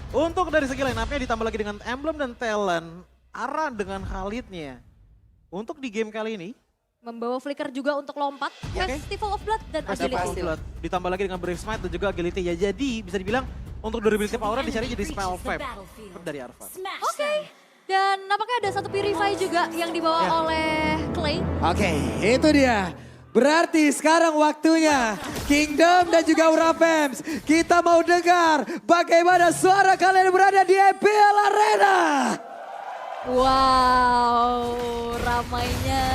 Untuk dari segi line up-nya ditambah lagi dengan emblem dan talent, Aran dengan Khalidnya. Untuk di game kali ini, Membawa flicker juga untuk lompat, Festival of Blood dan Festival Agility. of Blood, ditambah lagi dengan Brave Smite dan juga Agility. Ya jadi bisa dibilang untuk durability power dicari jadi spell fab dari Arvan. Oke. Dan nampaknya ada satu Purify juga yang dibawa Ya. oleh Clay. Oke, itu dia. Berarti sekarang waktunya Kingdom dan juga Aura Fems. Kita mau dengar bagaimana suara kalian berada di EPL Arena. Wow, ramainya.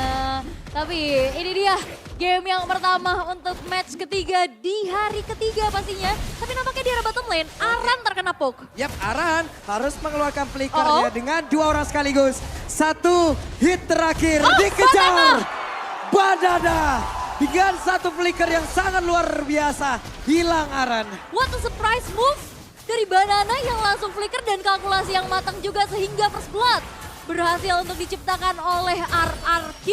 Tapi ini dia game yang pertama untuk match ketiga di hari ketiga pastinya. Tapi nampaknya di arah bottom lane, Aran terkena poke. Yap, Aran harus mengeluarkan flickernya dengan dua orang sekaligus. Satu hit terakhir dikejar. Banana dengan satu flicker yang sangat luar biasa. Hilang Aran. What a surprise move dari Banana yang langsung flicker dan kalkulasi yang matang juga sehingga First Blood berhasil untuk diciptakan oleh RRQ.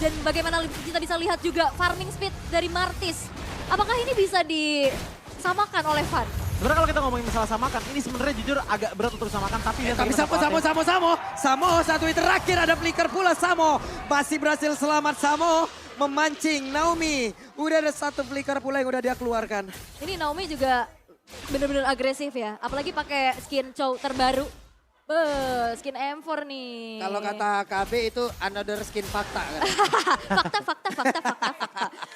Dan bagaimana kita bisa lihat juga farming speed dari Martis. Apakah ini bisa disamakan oleh Van? Sebenarnya kalau kita ngomongin masalah samakan, ini sebenarnya jujur agak berat untuk disamakan. Tapi dia Tapi tetap Samo satu hit terakhir ada flicker pula Samo. Masih berhasil selamat Samo. Memancing Naomi. Udah ada satu flicker pula yang udah dia keluarkan. Ini Naomi juga benar-benar agresif ya. Apalagi pakai skin Chow terbaru. Skin M4 nih. Kalau kata KB itu another skin fakta kan. fakta.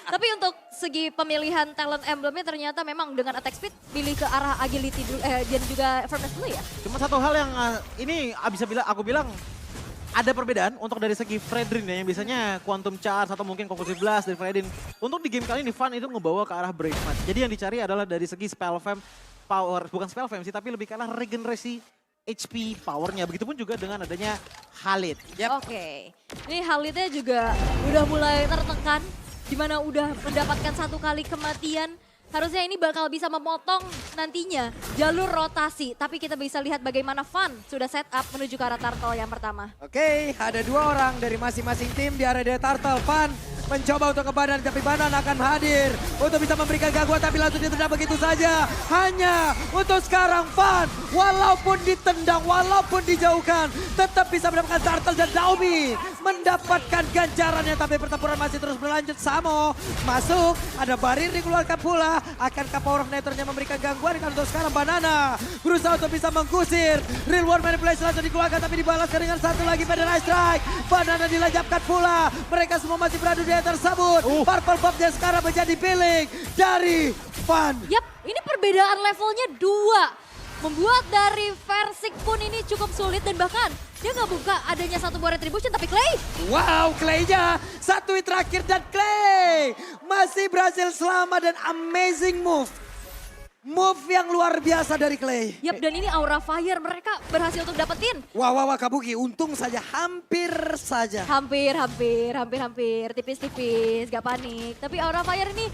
Tapi untuk segi pemilihan talent emblemnya ternyata memang dengan attack speed pilih ke arah agility dulu, dan juga firmness dulu ya. Cuma satu hal yang ini bisa aku bilang ada perbedaan untuk dari segi Fredrin ya, yang biasanya Quantum Charge atau mungkin Conclusive Blast dari Fredrin. Untuk di game kali ini Van itu ngebawa ke arah Brave Smite. Jadi yang dicari adalah dari segi spell fam power, bukan spell fam sih tapi lebih ke arah regenerasi HP powernya. Begitupun juga dengan adanya Khalid. Oke. Ini Khalidnya juga udah mulai tertekan. Dimana udah mendapatkan satu kali kematian. Harusnya ini bakal bisa memotong nantinya jalur rotasi. Tapi kita bisa lihat bagaimana Van sudah set up menuju ke arah turtle yang pertama. Oke, ada dua orang dari masing-masing tim di area Turtle. Van mencoba untuk ke Banan, tapi Banan akan hadir untuk bisa memberikan gangguan, tapi langsung ditendang begitu saja. Hanya untuk sekarang Van, walaupun ditendang, walaupun dijauhkan, tetap bisa mendapatkan Turtle dan Naomi mendapatkan ganjarannya, tapi pertempuran masih terus berlanjut. Samo masuk, ada barir dikeluarkan pula. Akankah Power of Nature-nya memberikan gangguan? Kan untuk sekarang Banana berusaha untuk bisa menggusir. Real World Manipulation langsung dikeluarkan, tapi dibalaskan dengan satu lagi Federal Strike. Banana dilajapkan pula. Mereka semua masih beradu di tersebut. Purple Bomb-nya sekarang menjadi pilih dari Van. Yap, ini perbedaan levelnya 2. Membuat dari Versik pun ini cukup sulit dan bahkan dia nggak buka adanya satu buah retribution, tapi Clay Wow, Clay-nya satu hit terakhir dan Clay masih berhasil selamat dan amazing move. Move yang luar biasa dari Clay. Yap, dan ini Aura Fire mereka berhasil untuk dapetin. Wah, Kabuki, untung saja, hampir saja. Hampir, tipis-tipis, gak panik. Tapi Aura Fire ini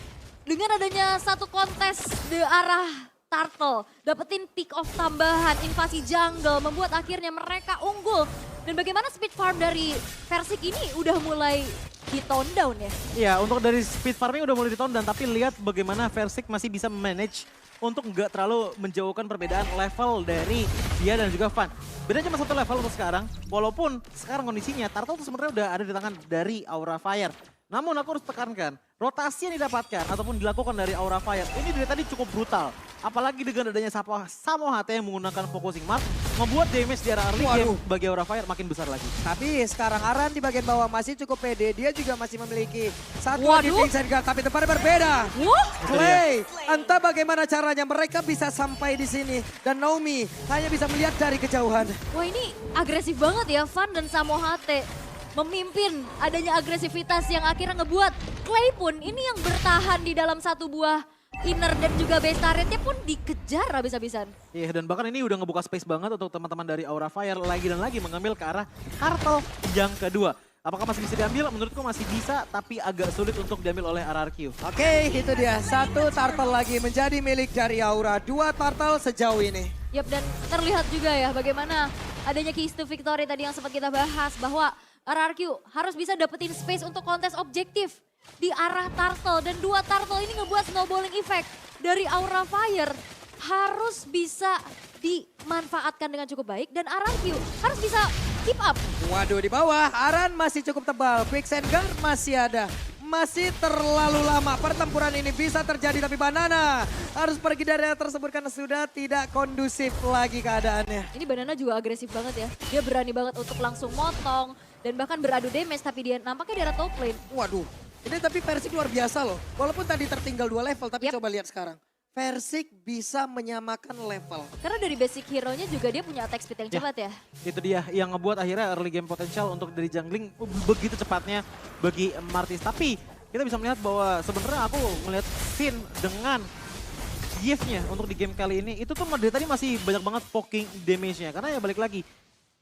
dengan adanya satu kontes di arah Turtle, dapetin pick off tambahan, invasi jungle, membuat akhirnya mereka unggul. Dan bagaimana speed farm dari Versik ini udah mulai di tone down ya? Iya, untuk dari speed farming udah mulai di-tone down, tapi lihat bagaimana Versik masih bisa manage untuk nggak terlalu menjauhkan perbedaan level dari dia dan juga Van. Beda cuma satu level untuk sekarang, walaupun sekarang kondisinya Turtle itu sebenarnya udah ada di tangan dari Aura Fire. Namun aku harus tekankan, rotasi yang didapatkan ataupun dilakukan dari Aura Fire ini dari tadi cukup brutal. Apalagi dengan adanya Samo HT yang menggunakan focusing mark, membuat damage di arah early game bagi Aura Fire makin besar lagi. Tapi sekarang Aran di bagian bawah masih cukup pede. Dia juga masih memiliki satu Waduh. defense guard, tapi tempatnya berbeda. Wah, Clay, entah bagaimana caranya mereka bisa sampai di sini. Dan Naomi hanya bisa melihat dari kejauhan. wah ini agresif banget ya Van dan Samo HT. Memimpin adanya agresivitas yang akhirnya ngebuat Clay pun ini yang bertahan di dalam satu buah inner dan juga base turretnya pun dikejar habis-habisan. Iya, dan bahkan ini udah ngebuka space banget untuk teman-teman dari Aura Fire lagi dan lagi mengambil ke arah Turtle yang kedua. Apakah masih bisa diambil? Menurutku masih bisa, tapi agak sulit untuk diambil oleh RRQ. Oke, itu dia. Satu turtle lagi menjadi milik dari Aura. Dua turtle sejauh ini. Yap, dan terlihat juga ya bagaimana adanya keys to victory tadi yang sempat kita bahas bahwa RRQ harus bisa dapetin space untuk kontes objektif di arah turtle. Dan dua turtle ini ngebuat snowballing effect dari Aura Fire. Harus bisa dimanfaatkan dengan cukup baik dan RRQ harus bisa keep up. Waduh, di bawah Aran masih cukup tebal. Quicksand Guard masih ada. Masih terlalu lama pertempuran ini bisa terjadi, tapi Banana harus pergi dari area tersebut karena sudah tidak kondusif lagi keadaannya. Ini Banana juga agresif banget ya. Dia berani banget untuk langsung motong dan bahkan beradu damage, tapi dia nampaknya di area top lane. Waduh, ini tapi Persik luar biasa loh. Walaupun tadi tertinggal 2 level, tapi Yap. coba lihat sekarang. Persik bisa menyamakan level. Karena dari basic hero-nya juga dia punya attack speed yang Ya. cepat ya. Itu dia yang ngebuat akhirnya early game potential untuk dari jungling begitu cepatnya bagi Martis. Tapi kita bisa melihat bahwa sebenarnya aku melihat Finn dengan gift-nya untuk di game kali ini itu tuh dari tadi masih banyak banget poking damage-nya. Karena ya balik lagi,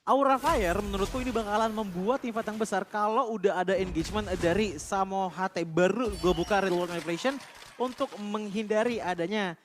Aura Fire menurutku ini bakalan membuat tim fight yang besar kalau udah ada engagement dari Samo HT. Baru gue buka real world manipulation untuk menghindari adanya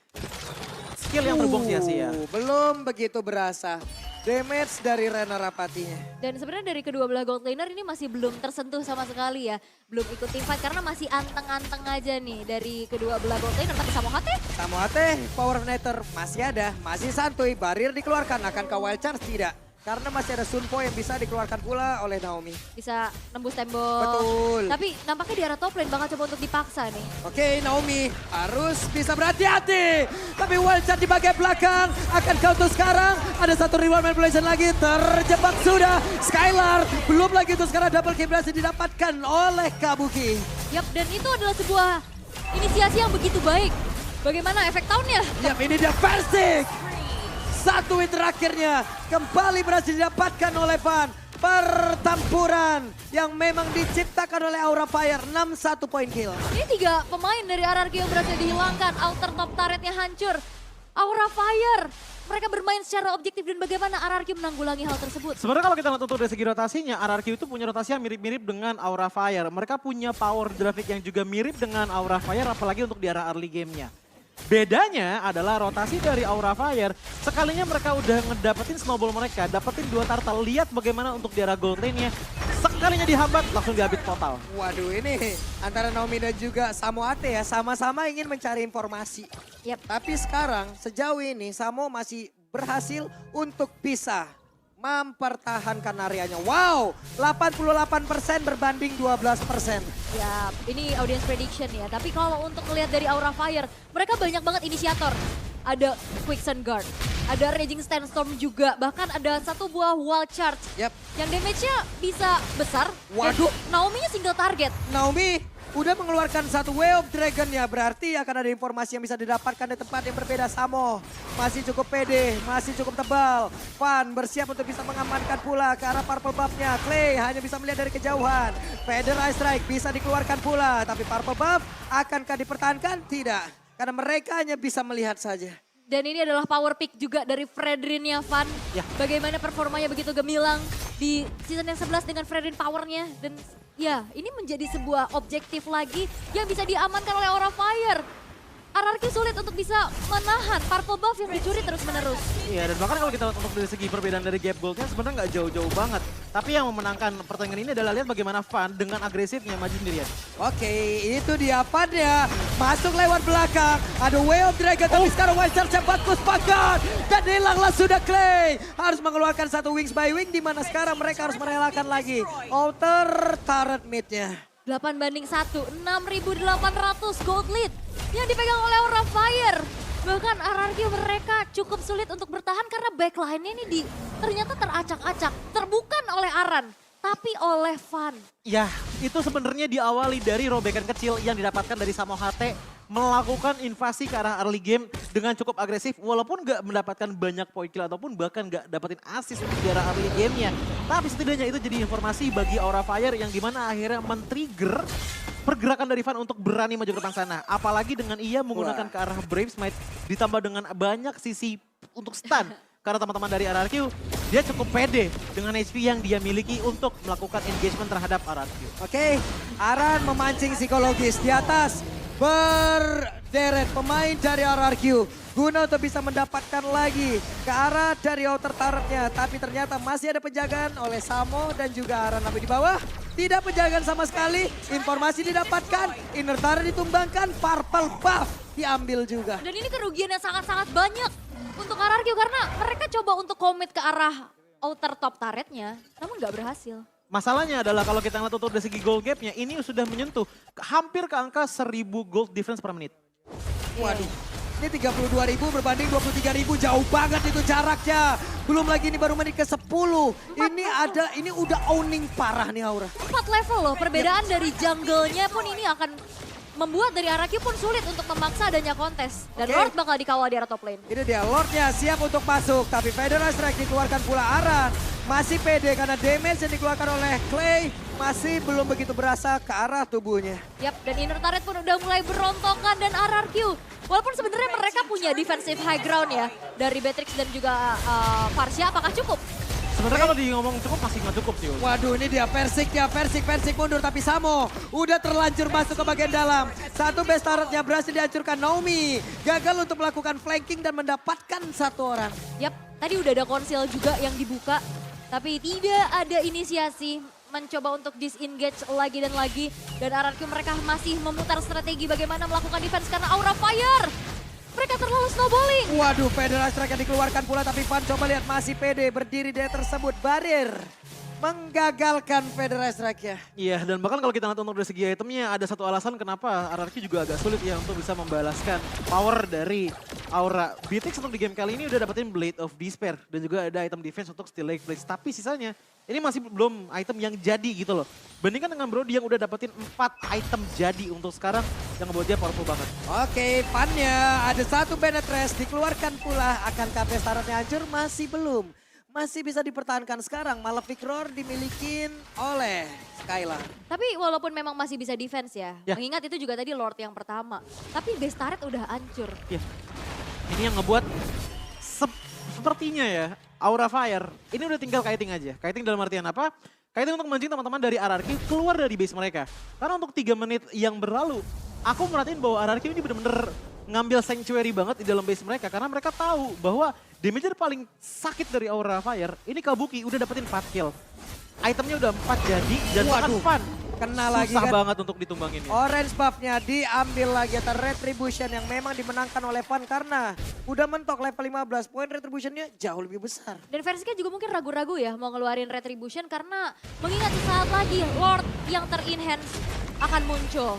skill yang terbuang sia-sia. Belum begitu berasa damage dari Rena Rapatinya. Dan sebenarnya dari kedua belah gold laner ini masih belum tersentuh sama sekali ya. Belum ikut team fight karena masih anteng-anteng aja nih dari kedua belah gold laner. Tapi Samo HT Samo HT, Power Netter masih ada, masih santuy. Barir dikeluarkan, akan ke Wild Charge tidak. Karena masih ada Sunpo yang bisa dikeluarkan pula oleh Naomi. bisa nembus tembok. Betul. Tapi nampaknya di arah top lane bakal coba untuk dipaksa nih. Oke, Naomi harus bisa berhati-hati. Tapi Wild Charge di bagian belakang akan counter sekarang. Ada satu reward manipulation lagi, terjebak sudah. Skylar, belum lagi itu sekarang double kill berhasil didapatkan oleh Kabuki. Yap, dan itu adalah sebuah inisiasi yang begitu baik. Bagaimana efek tahunnya? Yap, ini dia Persik. Satu win terakhirnya kembali berhasil didapatkan oleh Van. Pertempuran yang memang diciptakan oleh Aura Fire, 6-1 point kill. Ini 3 pemain dari RRQ yang berhasil dihilangkan. Outer top turretnya hancur. Aura Fire. Mereka bermain secara objektif dan bagaimana RRQ menanggulangi hal tersebut. Sebenarnya kalau kita lihat untuk dari segi rotasinya, RRQ itu punya rotasi yang mirip-mirip dengan Aura Fire. Mereka punya power grafik yang juga mirip dengan Aura Fire, apalagi untuk di arah early game-nya. Bedanya adalah rotasi dari Aura Fire, sekalinya mereka udah ngedapetin snowball mereka, dapetin 2 turtle. Lihat bagaimana untuk di arah gold lane-nya, sekalinya dihambat langsung dihabis total. Waduh, ini antara Naomi dan juga Samo Ate ya, sama-sama ingin mencari informasi. Yap. Tapi sekarang sejauh ini Samo masih berhasil untuk bisa mempertahankan areanya. Wow, 88% berbanding 12%. Ya, ini audience prediction ya. Tapi kalau untuk melihat dari Aura Fire, mereka banyak banget inisiator. Ada Quicksand Guard, ada Raging Sandstorm juga, bahkan ada satu buah Wild Charge. Yap, Yang damage-nya bisa besar. Waduh. Dan Naomi-nya single target. Naomi udah mengeluarkan satu Way of Dragon ya, berarti akan ada informasi yang bisa didapatkan di tempat yang berbeda. Samo masih cukup pede, masih cukup tebal. Van bersiap untuk bisa mengamankan pula ke arah purple buff-nya. Clay hanya bisa melihat dari kejauhan. Feather Eye Strike bisa dikeluarkan pula, tapi purple buff akankah dipertahankan? Tidak, karena mereka hanya bisa melihat saja. Dan ini adalah power pick juga dari Fredrin-nya Van. Ya. Bagaimana performanya begitu gemilang di season yang 11 dengan Fredrin powernya. Dan ya, ini menjadi sebuah objektif lagi yang bisa diamankan oleh Aura Fire. RRQ sulit untuk bisa menahan purple buff yang dicuri terus-menerus. Iya, dan bahkan kalau kita lihat untuk dari segi perbedaan dari gap goldnya sebenarnya nggak jauh-jauh banget. Tapi yang memenangkan pertandingan ini adalah lihat bagaimana Van dengan agresifnya maju sendirian. Oke, itu dia Van-nya. Masuk lewat belakang. Ada Way of Dragon, tapi sekarang Wild Charge bagus banget. Dan hilanglah sudah Clay. Harus mengeluarkan satu wings by wing, di mana sekarang mereka harus merelakan lagi outer turret mid-nya. 8-1, 6.800 gold lead yang dipegang oleh Aura Fire. Bahkan RRQ mereka cukup sulit untuk bertahan karena backline-nya ini ternyata teracak-acak. Terbukan oleh Aran, tapi oleh Van. Ya, itu sebenarnya diawali dari robekan kecil yang didapatkan dari Samo HT melakukan invasi ke arah early game dengan cukup agresif walaupun nggak mendapatkan banyak point kill ataupun bahkan nggak dapetin assist untuk di arah early game-nya. Tapi setidaknya itu jadi informasi bagi Aura Fire yang dimana akhirnya men-trigger pergerakan dari Van untuk berani maju ke depan sana. Apalagi dengan ia menggunakan ke arah Brave Smite ditambah dengan banyak sisi untuk stun. Karena teman-teman dari RRQ, dia cukup pede dengan HP yang dia miliki untuk melakukan engagement terhadap RRQ. Oke, Aran memancing psikologis di atas. Berderet pemain dari RRQ guna untuk bisa mendapatkan lagi ke arah dari outer turretnya. Tapi ternyata masih ada penjagaan oleh Samo dan juga Aran. Tapi di bawah tidak penjagaan sama sekali. Informasi didapatkan, inner turret ditumbangkan, purple buff diambil juga. Dan ini kerugian yang sangat-sangat banyak untuk RRQ karena mereka coba untuk komit ke arah outer top turretnya, namun nggak berhasil. Masalahnya adalah kalau kita ngeliat untuk dari segi gold gapnya, ini sudah menyentuh hampir ke angka 1000 gold difference per menit. Waduh, ini 32.000 berbanding 23.000, jauh banget itu jaraknya. Belum lagi ini baru menit ke-10. Ini udah owning parah nih Aura. 4 level loh, perbedaan dari jungle-nya pun ini akan membuat dari RRQ pun sulit untuk memaksa adanya kontes. Dan Oke. Lord bakal dikawal di arah top lane. Ini dia, Lordnya siap untuk masuk. Tapi Federal Strike dikeluarkan pula Aran. Masih pede karena damage yang dikeluarkan oleh Clay masih belum begitu berasa ke arah tubuhnya. Yap, dan inner turret pun udah mulai berontokan dan RRQ. Walaupun sebenarnya mereka punya defensive high ground ya. Dari Beatrix dan juga Varsha, apakah cukup? Sebenarnya kalau di ngomong cukup masih nggak cukup sih. Waduh, ini dia Persik mundur tapi Samo udah terlanjur masuk ke bagian dalam. Satu best turretnya berhasil dihancurkan. Naomi gagal untuk melakukan flanking dan mendapatkan satu orang. Yap, tadi udah ada konsil juga yang dibuka. Tapi tidak ada inisiasi mencoba untuk disengage lagi dan lagi. Dan RRQ mereka masih memutar strategi bagaimana melakukan defense karena Aura Fire. Mereka terlalu snowballing. Waduh, Federal Strike yang dikeluarkan pula tapi Van coba lihat masih pede berdiri dia tersebut. Barir menggagalkan Federal Strike ya. Iya, dan bahkan kalau kita lihat untuk dari segi itemnya, ada satu alasan kenapa RRQ juga agak sulit ya untuk bisa membalaskan power dari Aura. Beatrix untuk di game kali ini udah dapetin Blade of Despair dan juga ada item defense untuk Steel Lake Blades. Tapi sisanya ini masih belum item yang jadi gitu loh. Bandingkan dengan Brody yang udah dapetin 4 item jadi untuk sekarang yang membuat dia powerful banget. Oke, Pannya ada satu Benetres dikeluarkan pula. Akankah best turretnya hancur? Masih belum. Masih bisa dipertahankan sekarang. Malefic Roar dimilikin oleh Skylar. Tapi walaupun memang masih bisa defense ya. Ya. Mengingat itu juga tadi Lord yang pertama. Tapi base turret udah hancur. Iya. Ini yang ngebuat sepertinya ya Aura Fire ini udah tinggal kiting aja. Kiting dalam artian apa? Kiting untuk mancing teman-teman dari RRQ keluar dari base mereka. Karena untuk 3 menit yang berlalu, aku merhatiin bahwa RRQ ini bener-bener ngambil sanctuary banget di dalam base mereka. Karena mereka tahu bahwa damage paling sakit dari Aura Fire, ini Kabuki udah dapetin 4 kill. Itemnya udah 4 jadi dan bahkan Waduh, Van kena lagi susah kan. banget untuk ditumbangin ya. Orange buff-nya diambil lagi atas Retribution yang memang dimenangkan oleh Van karena udah mentok level 15. Poin Retribution-nya jauh lebih besar. Dan Verska juga mungkin ragu-ragu ya mau ngeluarin Retribution karena mengingat sesaat lagi Lord yang ter-enhance akan muncul.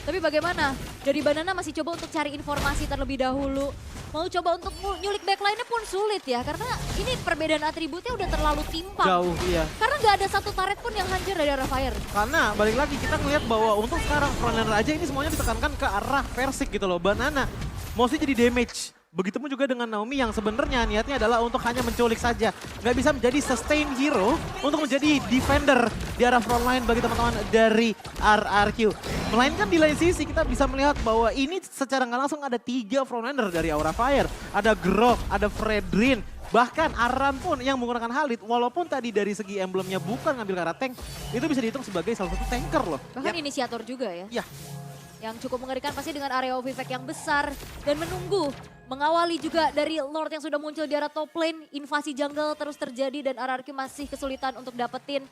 Tapi bagaimana? Dari Banana masih coba untuk cari informasi terlebih dahulu. Mau coba untuk nyulik backline-nya pun sulit ya. Karena ini perbedaan atributnya udah terlalu timpang. Jauh, iya. Karena nggak ada satu turret pun yang hancur dari arah Fire. Karena balik lagi kita ngelihat bahwa untuk sekarang frontliner aja ini semuanya ditekankan ke arah Versik gitu loh. Banana mostly jadi damage. Begitupun juga dengan Naomi yang sebenarnya niatnya adalah untuk hanya menculik saja. Nggak bisa menjadi sustain hero untuk menjadi defender di arah frontline bagi teman-teman dari RRQ. Melainkan di lain sisi kita bisa melihat bahwa ini secara nggak langsung ada 3 frontliner dari Aura Fire. Ada Grok, ada Fredrin, bahkan Aran pun yang menggunakan Halid. Walaupun tadi dari segi emblemnya bukan ngambil ke arah tank, itu bisa dihitung sebagai salah satu tanker loh. Bahkan inisiator juga ya. Ya. Yang cukup mengerikan pasti dengan area of effect yang besar. Dan menunggu, mengawali juga dari Lord yang sudah muncul di arah top lane. Invasi jungle terus terjadi dan RRQ masih kesulitan untuk dapetin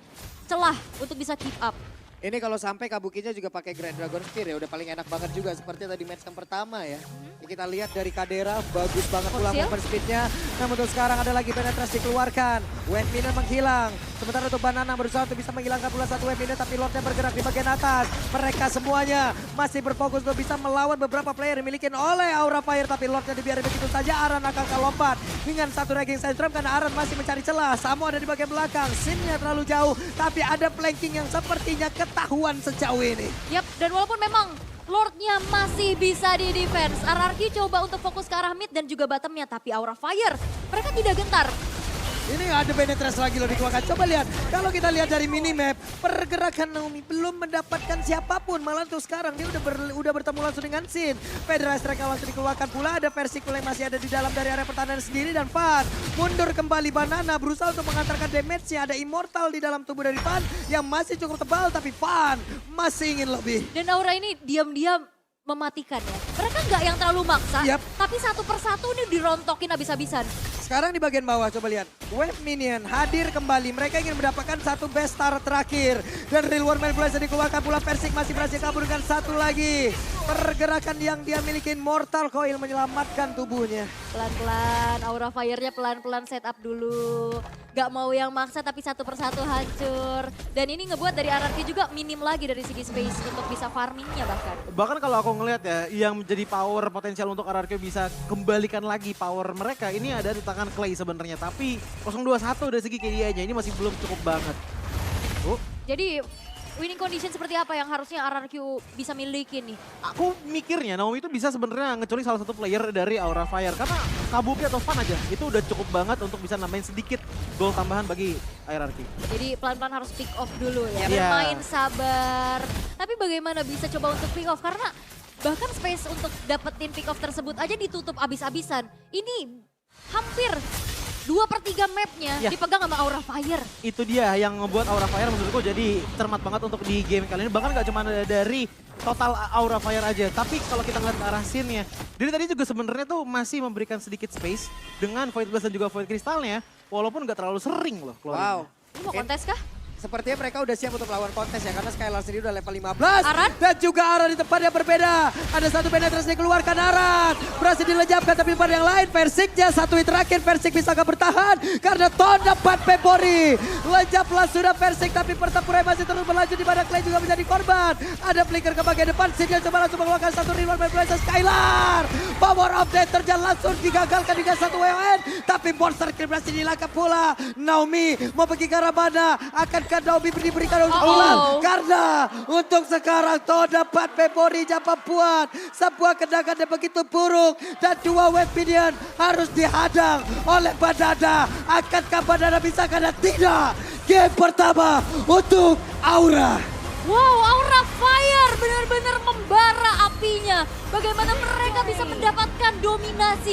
celah untuk bisa keep up. Ini kalau sampai Kabukinya juga pakai Grand Dragon Spear ya udah paling enak banget juga seperti tadi match yang pertama ya. Ini kita lihat dari Kadera bagus banget pula Fosil. movement speednya. Namun untuk sekarang ada lagi penetrasi dikeluarkan. Wave miner menghilang. Sementara untuk Banana berusaha untuk bisa menghilangkan pula satu wave miner tapi Lordnya bergerak di bagian atas. Mereka semuanya masih berfokus untuk bisa melawan beberapa player yang dimiliki oleh Aura Fire. Tapi Lordnya dibiarin begitu saja. Aran akan lompat dengan satu Raging Sandstrom karena Aran masih mencari celah. Samo ada di bagian belakang. Scene-nya terlalu jauh tapi ada flanking yang sepertinya ketahuan sejauh ini. Yap, dan walaupun memang Lordnya masih bisa di defense. RRQ coba untuk fokus ke arah mid dan juga bottomnya. Tapi Aura Fire, mereka tidak gentar. Ini ada Benetres lagi loh dikeluarkan. Coba lihat, kalau kita lihat dari minimap, pergerakan Naomi belum mendapatkan siapapun. Malah tuh sekarang dia udah bertemu langsung dengan Sin. Federal Strike langsung dikeluarkan pula. Ada Versik yang masih ada di dalam dari area pertahanan sendiri. Dan Van mundur kembali Banana berusaha untuk mengantarkan damage-nya. Ada Immortal di dalam tubuh dari Van yang masih cukup tebal. Tapi Van masih ingin lebih. Dan Aura ini diam-diam mematikan ya. Mereka nggak yang terlalu maksa, Yap. tapi satu persatu ini dirontokin habis-habisan. Sekarang di bagian bawah coba lihat. Wave Minion hadir kembali. Mereka ingin mendapatkan satu best star terakhir. Dan Real War Manipulation dikeluarkan pula. Versik masih berhasil kabur dengan satu lagi. Pergerakan yang dia miliki Mortal Coil menyelamatkan tubuhnya. Pelan-pelan, aura fire-nya pelan-pelan setup dulu. Gak mau yang maksa tapi satu persatu hancur. Dan ini ngebuat dari RRQ juga minim lagi dari segi space untuk bisa farmingnya bahkan. Bahkan kalau aku ngelihat ya, yang menjadi power potensial untuk RRQ bisa kembalikan lagi power mereka, ini ada di tangan Clay sebenarnya. Tapi 021 dari segi KDA-nya ini masih belum cukup banget. Jadi winning condition seperti apa yang harusnya RRQ bisa miliki nih? Aku mikirnya Naomi itu bisa sebenarnya ngeculik salah satu player dari Aura Fire. Karena Kabuki atau Fan aja, itu udah cukup banget untuk bisa nambahin sedikit gol tambahan bagi RRQ. Jadi pelan-pelan harus pick off dulu ya, Iya. bermain sabar. Tapi bagaimana bisa coba untuk pick off? Karena bahkan space untuk dapetin pick off tersebut aja ditutup abis-abisan. Ini hampir 2/3 mapnya Ya. dipegang sama Aura Fire. Itu dia yang ngebuat Aura Fire menurutku jadi cermat banget untuk di game kali ini. Bahkan gak cuma dari total Aura Fire aja, tapi kalau kita ngeliat ke arah scene-nya, dari tadi juga sebenarnya tuh masih memberikan sedikit space dengan Void Blast dan juga Void Crystal-nya, walaupun gak terlalu sering loh keluarin. Wow. Ini mau kontes kah? Sepertinya mereka udah siap untuk melawan kontes ya, karena Skylar sendiri udah level 15. Aran? Dan juga Aran di tempat yang berbeda. Ada satu penetrasi dikeluarkan Aran. Berhasil dilejapkan tapi di part yang lain. Versiknya satu hit terakhir, Versik bisa bertahan. Karena Ton dapat Pepori. Lejaplah sudah Versik tapi pertempuran masih terus berlanjut di mana Clay juga menjadi korban. Ada flicker ke bagian depan, Sinyal coba langsung mengeluarkan satu reward by Blazer Skylar. Power of Death terjadi langsung digagalkan dengan satu WON. Tapi Monster Kill berhasil dilangkap pula. Naomi mau pergi ke arah mana? Akankah Naomi diberikan untuk pulang? Karena untuk sekarang Ton dapat Pepori Japa buat sebuah tendangan yang begitu buruk. Dan dua Weaponian harus dihadang oleh Banana. Akankah Banana bisa karena tidak? Game pertama untuk Aura. Wow, Aura Fire benar-benar membara apinya. Bagaimana mereka bisa mendapatkan dominasi.